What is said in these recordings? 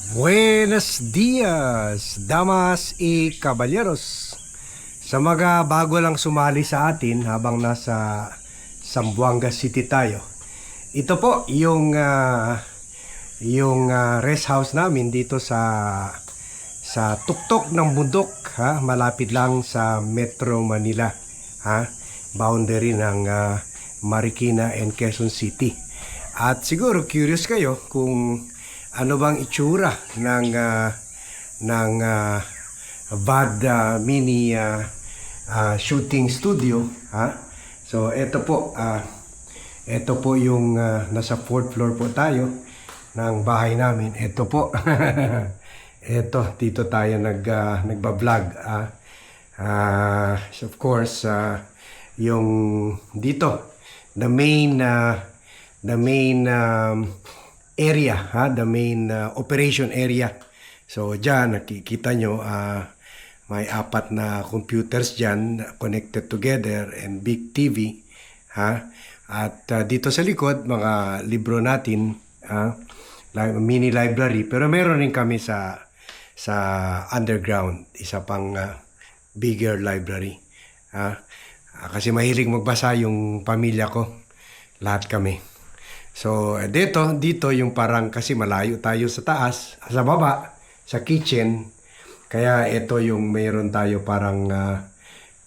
Buenos dias, damas y caballeros. Sa mga bago lang sumali sa atin habang nasa Zamboanga City tayo. Ito po yung rest house namin dito sa tuktok ng bundok, ha, malapit lang sa Metro Manila, ha, boundary ng Marikina and Quezon City. At siguro curious kayo kung ano bang itsura ng VAD mini shooting studio, ha? So ito po yung nasa fourth floor po tayo ng bahay namin. Ito po. Ito dito tayo nagba-vlog, so of course yung dito the main area, ha, the main operation area. So diyan nakikita nyo may apat na computers diyan connected together and big TV, ha. At dito sa likod mga libro natin, mini library, pero meron rin kami sa underground isa pang bigger library, ha. Kasi mahilig magbasa yung pamilya ko, lahat kami. So dito yung parang, kasi malayo tayo sa taas, sa baba, sa kitchen. Kaya ito yung mayroon tayo parang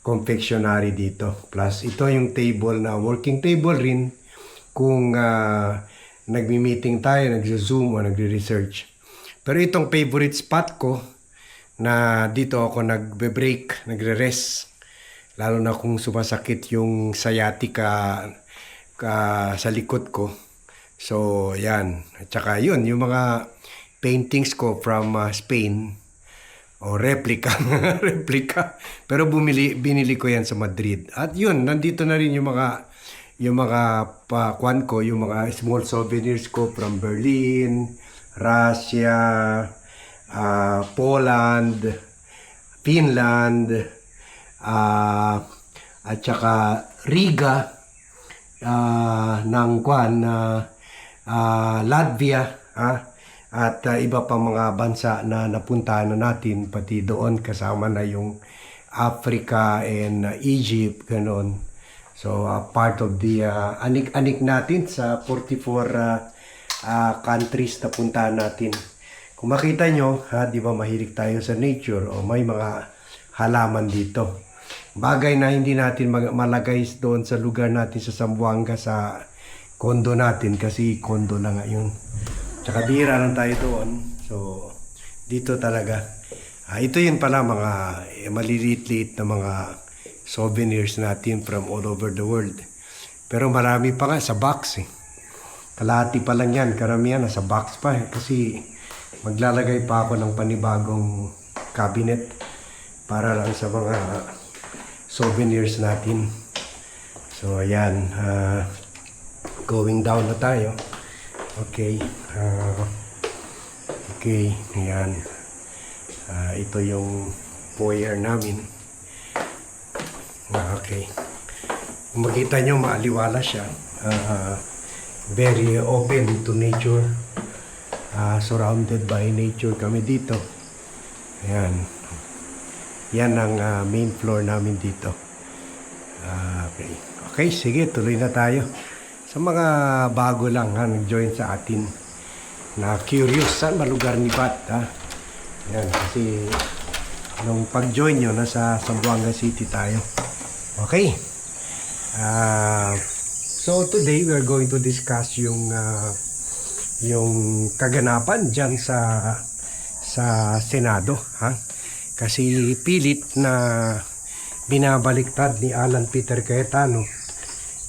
confectionery dito. Plus ito yung table na working table rin kung nagmi-meeting tayo, nagzo-zoom o nagre-research. Pero itong favorite spot ko na dito ako nagbe-break, nagre-rest. Lalo na kung sumasakit yung sciatica sa likod ko. So, yan. At saka yun, yung mga paintings ko from Spain, o replica. Replica. Pero binili ko yan sa Madrid. At yun, nandito na rin yung mga kwan ko, yung mga small souvenirs ko from Berlin, Russia, Poland, Finland, at saka Riga, ng kwan, Latvia, at iba pa mga bansa na napuntahan na natin, pati doon kasama na yung Africa and Egypt, ganon. So part of the anik-anik natin sa 44 countries na puntahan natin. Kung makita nyo, di ba mahilig tayo sa nature, o may mga halaman dito. Bagay na hindi natin malagay doon sa lugar natin sa Zamboanga, sa kondo natin, kasi kondo na nga yun. Tsaka bihira lang tayo doon. So dito talaga. Ito yun pala, mga maliliit-liit na mga souvenirs natin from all over the world. Pero marami pa nga sa box eh. Kalahati pa lang yan, karamihan nasa box pa eh. Kasi maglalagay pa ako ng panibagong cabinet para lang sa mga souvenirs natin. So ayan, going down na tayo. Okay, okay, ayan. Ito yung foyer namin. Okay. Kung makita nyo, maaliwala siya. Very open to nature. Surrounded by nature kami dito. Ayan. Yan ang main floor namin dito. Okay. Okay, sige, tuloy na tayo. Sa mga bago lang nag-join sa atin na curious saan malugar ni Bat, yan, kasi nung pag-join nyo nasa Zamboanga City tayo. Okay, so today we are going to discuss yung kaganapan dyan sa Senado, kasi pilit na binabaliktad ni Alan Peter Cayetano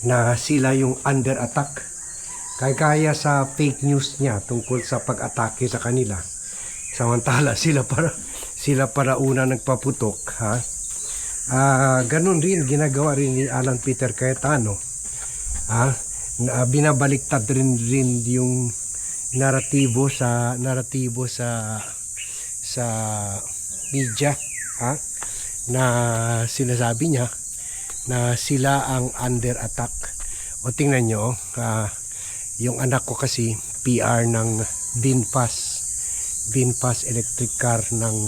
na sila yung under attack. Kaya sa fake news niya tungkol sa pag-atake sa kanila. Samantala sila para una nagpaputok, ganun rin ginagawa rin ni Alan Peter Cayetano. Binabaliktad rin yung naratibo sa media, na sinasabi niya na sila ang under attack. O tingnan nyo, yung anak ko kasi PR ng DINPAS, VinFast electric car ng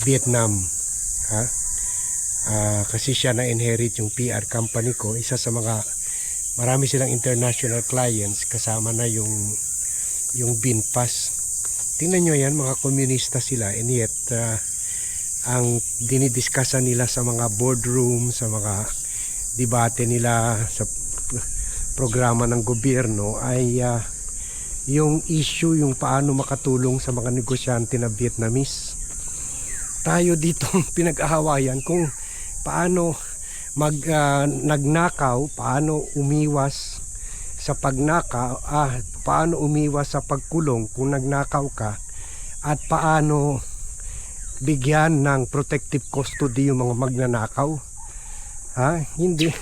Vietnam, ha. Kasi siya na inherit yung PR company ko, isa sa mga marami silang international clients, kasama na yung VinFast. Tingnan nyo yan, mga komunista sila, and yet ang dinidiscussa nila sa mga boardroom, sa mga debate nila sa programa ng gobyerno ay yung issue, yung paano makatulong sa mga negosyante na Vietnamese. Tayo dito pinag-ahawayan kung paano nagnakaw, paano umiwas sa pagnakaw, paano umiwas sa pagkulong kung nagnakaw ka, at paano bigyan ng protective custody yung mga magnanakaw. Hindi.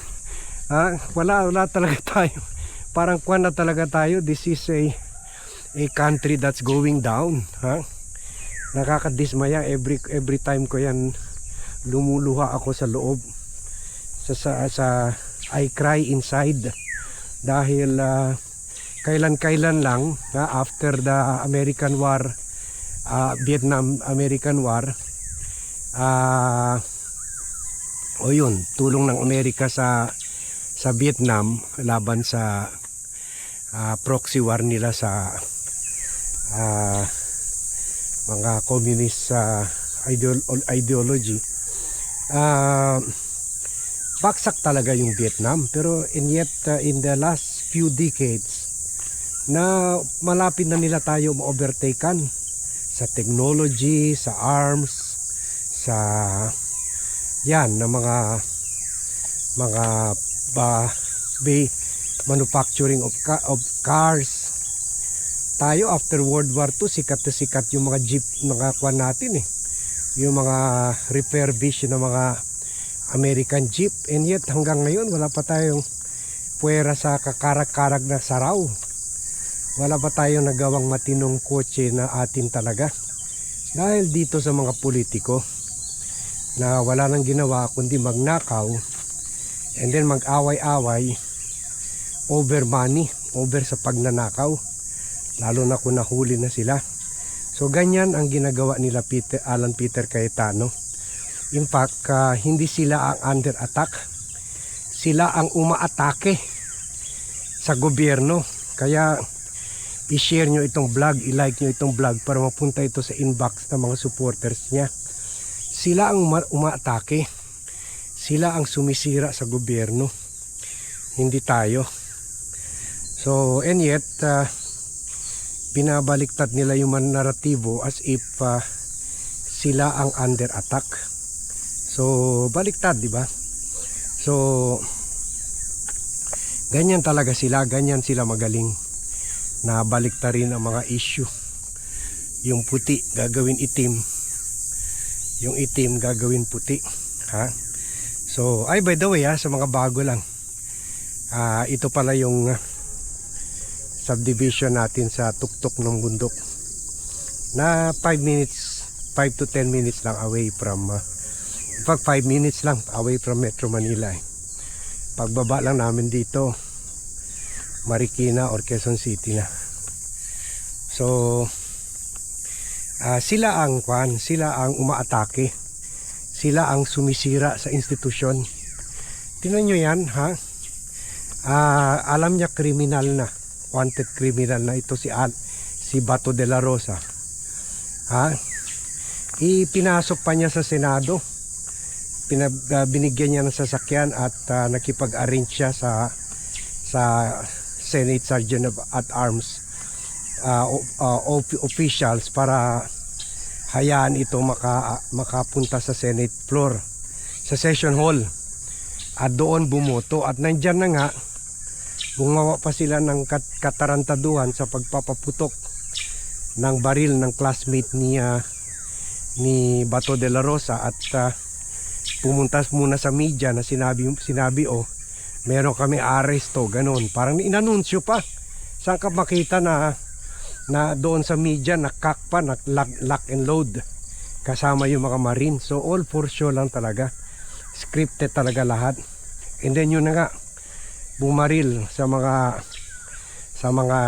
Wala talaga tayo. Parang kuwan na talaga tayo. This is a country that's going down. Nakakadismaya every time ko yan, lumuluha ako sa loob. I cry inside dahil kailan-kailan lang after the American War, Vietnam American War, yun, tulong ng Amerika sa Vietnam laban sa proxy war nila sa mga communist ideology. Baksak talaga yung Vietnam, pero and yet in the last few decades na malapit na nila tayo ma-overtaken sa technology, sa arms, sa yan na mga manufacturing of cars. Tayo after World War II, sikat na sikat yung mga jeep, mga kwan natin yung mga refurbished na mga American jeep, and yet hanggang ngayon wala pa tayong puwera sa kakarag-karag na saraw. Wala pa tayong nagawang matinong kotse na atin talaga, dahil dito sa mga politiko na wala nang ginawa kundi magnakaw and then mag-away-away over money, over sa pagnanakaw, lalo na kung nahuli na sila. So ganyan ang ginagawa nila Alan Peter Cayetano. In fact, hindi sila ang under attack, sila ang umaatake sa gobyerno. Kaya i-share nyo itong vlog, i-like nyo itong vlog para mapunta ito sa inbox ng mga supporters niya. Sila ang umaatake, sila ang sumisira sa gobyerno, hindi tayo. So and yet binabaliktad nila yung naratibo as if sila ang under attack. So baliktad, di ba? So ganyan talaga sila, ganyan sila magaling na baliktarin ang mga issue. Yung puti gagawin itim, yung itim gagawin puti, So by the way, sa mga bago lang, ito pala yung subdivision natin sa tuktok ng bundok na 5 to 10 minutes lang away from in fact 5 minutes lang away from Metro Manila. Pagbaba lang namin dito, Marikina or Quezon City na. So sila ang umaatake, sila ang sumisira sa institusyon. Tingnan nyo yan, alam niya kriminal na, wanted criminal na ito si Bato de la Rosa. Ipinasok pa niya sa Senado, binigyan niya ng sasakyan at nakipag-arrange siya sa Senate Sergeant at Arms officials para hayaan ito makapunta sa Senate floor, sa session hall, at doon bumoto. At nandyan na nga, gumawa pa sila ng katarantaduhan sa pagpapaputok ng baril ng classmate ni Bato de la Rosa, at pumunta muna sa media na sinabi meron kami aresto, ganun. Parang inanunsyo pa. Saan ka makita na doon sa media nakak pa, lock and load kasama yung mga marine. So all for show lang talaga, scripted talaga lahat. And then yun na nga, bumaril sa mga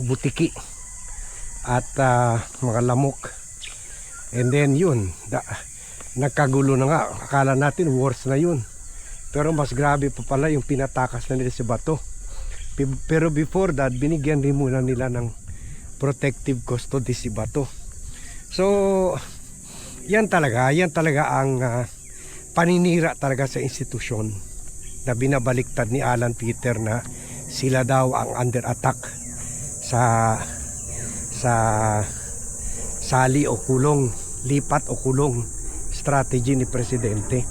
butiki at mga lamok. And then yun, nagkagulo na nga. Akala natin worse na yun, pero mas grabe pa pala yung pinatakas na nila si bato. Pero before that, binigyan rin muna nila ng protective custody si bato. So yan talaga ang paninira talaga sa institusyon na binabaliktad ni Alan Peter, na sila daw ang under attack sa sali o kulong, lipat o kulong strategy ni Presidente.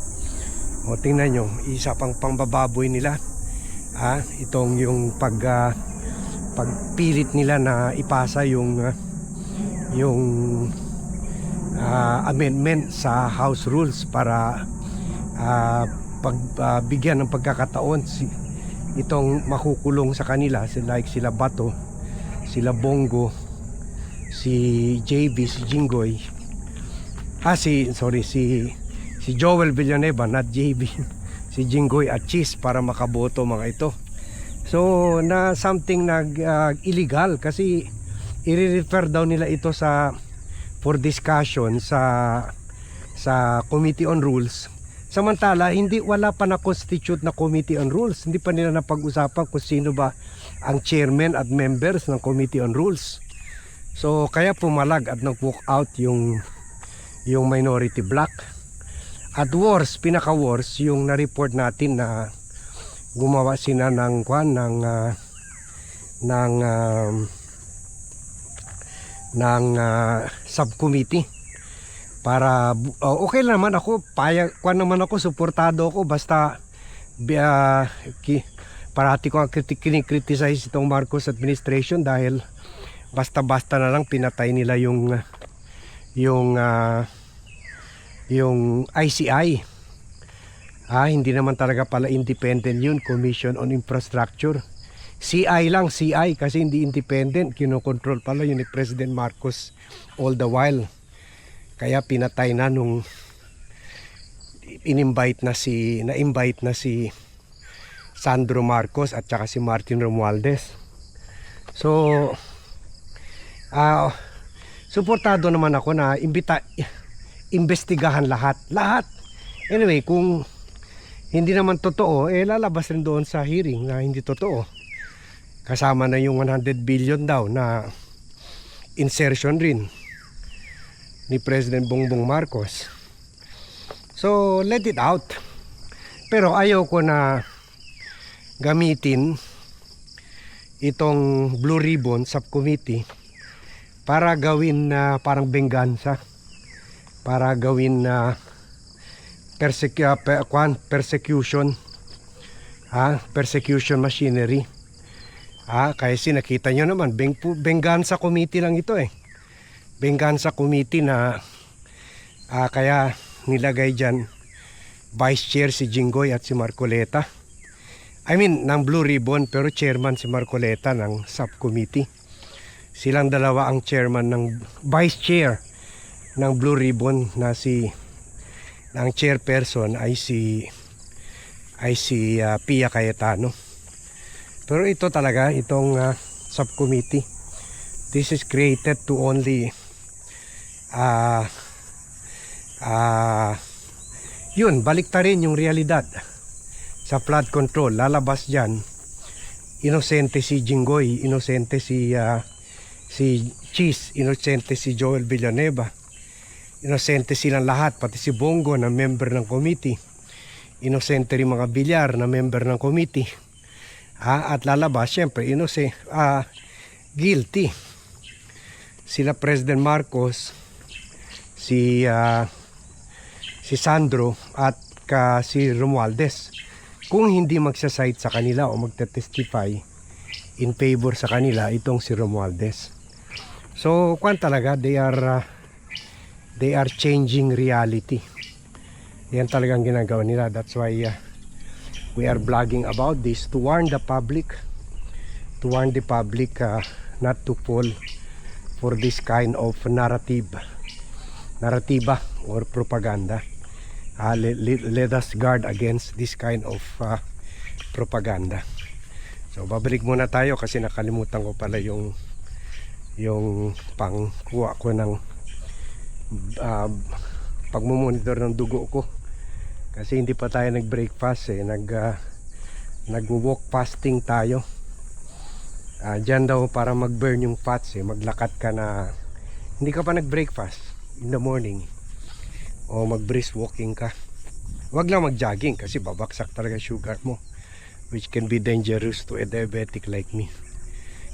O tingnan nyo, isa pang pambababoy nila, itong yung pagpilit nila na ipasa yung amendment sa House Rules para pagbigyan ng pagkakataon itong makukulong sa kanila, sila Bato, sila Bongo, si JB, si Jinggoy, si Joel Villanueva, not JB, si Jinggoy at Cheese, para makaboto mga ito. So na something illegal, kasi i-refer daw nila ito for discussion sa Committee on Rules. Samantala wala pa na constitute na Committee on Rules. Hindi pa nila napag-usapan kung sino ba ang chairman at members ng Committee on Rules. So kaya pumalag at nag-walk out yung minority bloc. At worse, pinaka-worse, yung na-report natin na gumawa sila ng subcommittee para okay lang naman ako, naman ako, suportado ako, basta parati ko kinikriticize itong Marcos administration dahil basta-basta na lang pinatay nila yung ICI. Hindi naman talaga pala independent yun, Commission on Infrastructure. CI lang, CI, kasi hindi independent. Kinokontrol pala yun ni President Marcos all the while. Kaya pinatay na nung na-invite na si Sandro Marcos at saka si Martin Romualdez. So suportado naman ako na imbestigahan lahat. Anyway, kung hindi naman totoo, lalabas rin doon sa hearing na hindi totoo. Kasama na yung 100 billion daw na insertion rin ni President Bongbong Marcos. So let it out. Pero ayaw ko na gamitin itong Blue Ribbon Subcommittee para gawin na parang benggansa, para gawin na persecution machinery. Kasi nakita nyo naman, benggansa committee lang ito Benggansa committee na kaya nilagay dyan vice chair si Jinggoy at si Marcoleta. Ng Blue Ribbon, pero chairman si Marcoleta ng subcommittee. Silang dalawa ang chairman ng vice chair ng Blue Ribbon, na ang chairperson ay si Pia Cayetano. Pero ito talaga, itong subcommittee, this is created to only baliktarin yung realidad sa flood control. Lalabas dyan, inosente si Jinggoy, inosente si Cheese, inosente si Joel Villanueva, inosente silang lahat, pati si Bongo na member ng committee, inosente rin mga Villar na member ng committee. At lalabas syempre guilty sila President Marcos, si Sandro at si Romualdez, kung hindi magsasite sa kanila o magte-testify in favor sa kanila itong si Romualdez. So talaga, they are changing reality. Yan talagang ginagawa nila. That's why we are blogging about this, to warn the public, not to fall for this kind of narrativa or propaganda. Let us guard against this kind of propaganda. So babalik muna tayo kasi nakalimutan ko pala yung yung pangkuha ko ng pagmumonitor ng dugo ko. Kasi hindi pa tayo nag-breakfast eh. Nag-walk fasting tayo. Diyan daw para mag-burn yung fats eh. Maglakad ka na hindi ka pa nag-breakfast in the morning. O mag-brisk walking ka. Huwag lang mag-jogging kasi babaksak talaga sugar mo, which can be dangerous to a diabetic like me.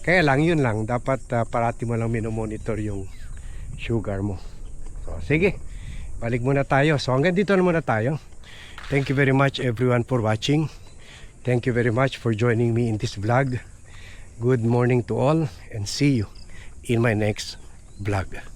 Kaya lang, yun lang. Dapat parati mo lang minomonitor yung sugar mo. So, sige. Balik muna tayo. So, hanggang dito na muna tayo. Thank you very much everyone for watching. Thank you very much for joining me in this vlog. Good morning to all and see you in my next vlog.